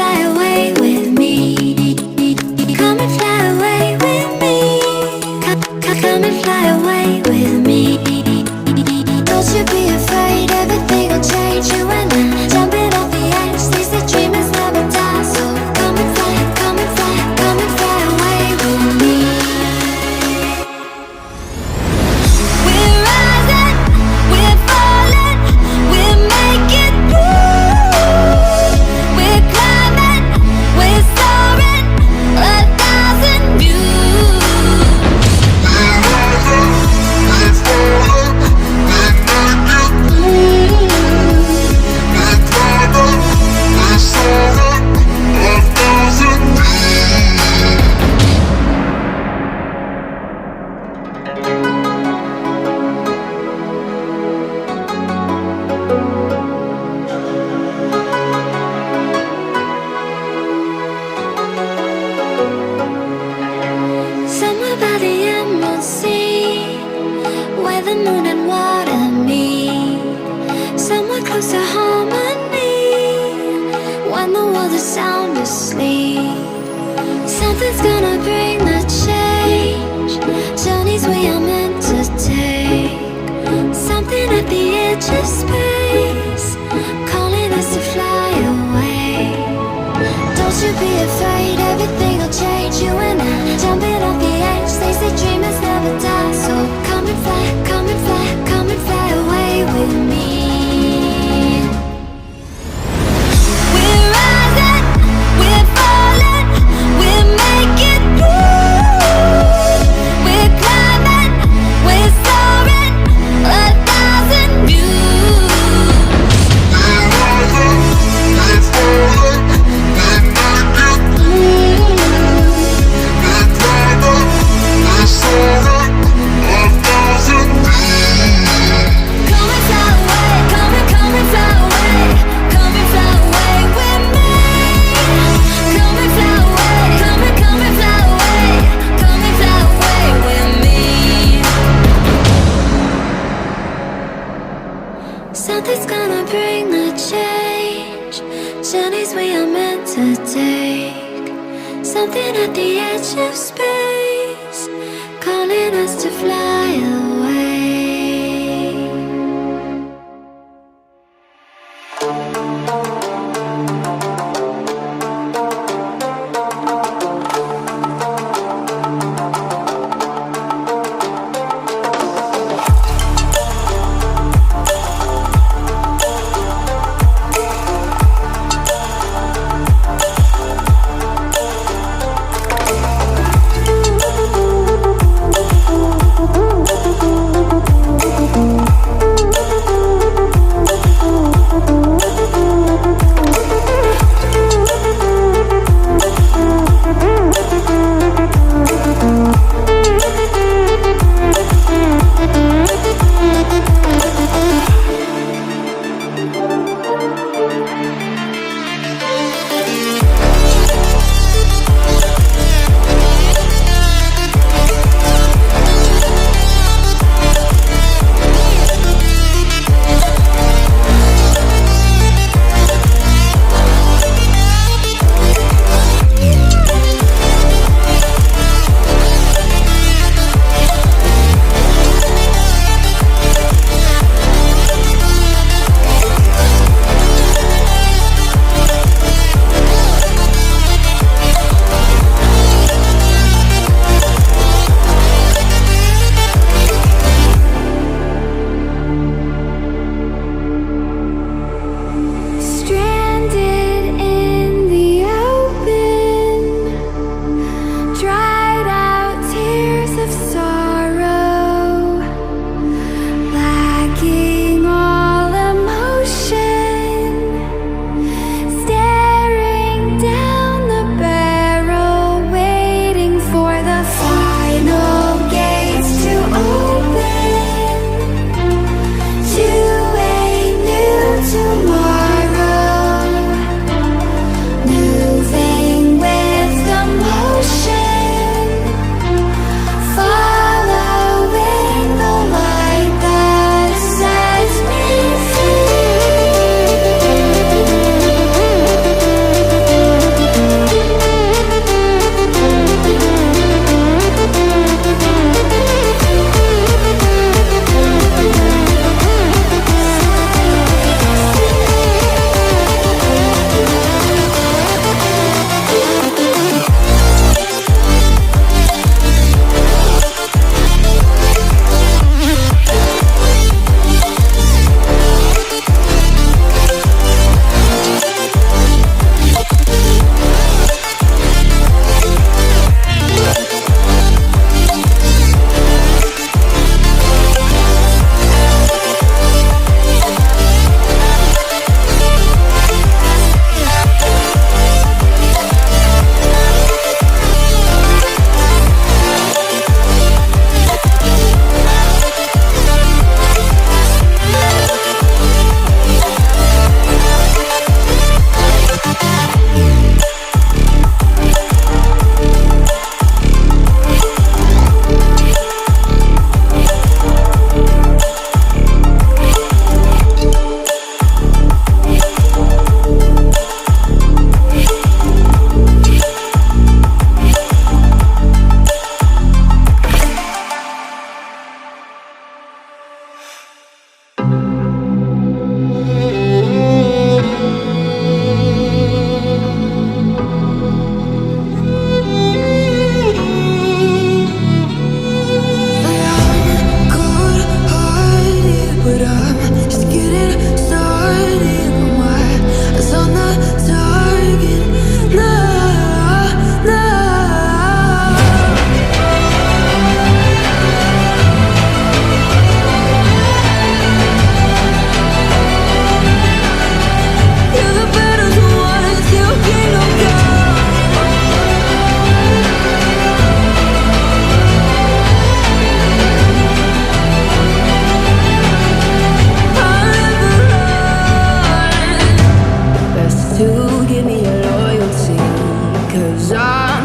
fly away with me. Come and fly away with me. Come and fly away with me. Don't you be afraid, everything will change. You and I jumping off the edge. They say dreamers never die, so come and fly, come and fly, come and fly away with me. We're rising, we're falling, we're making through. We're climbing, we're soaring, 1,000 views. We're rising, we're falling, we're making through. We're climbing, we're soaring, 1,000 views. Somewhere by the emerald sea, where the moon and water meet. Somewhere close to harmony, when the world is sound asleep. Something's gonna bring the change, journeys we are meant to take. Something at the edge of space, calling us to fly away. Don't you be afraid, everything will change. You and I jumping off the edge. They say dreamers never die, so come and fly, come and fly, come and fly away with me. We're rising, we're falling, we're making through. We're climbing, we're soaring, 1,000 views. We're rising, we're falling, we're making through. We're climbing, we're soaring, 1,000 views. Come and fly away, come and fly away, come and fly away with me. Come and fly away, come and fly away, come and fly away with me. Something's gonna bring the change, journeys we are meant to take. Something at the edge of space, calling us to fly away.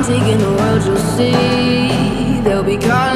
taking the world, you'll see. They'll be caught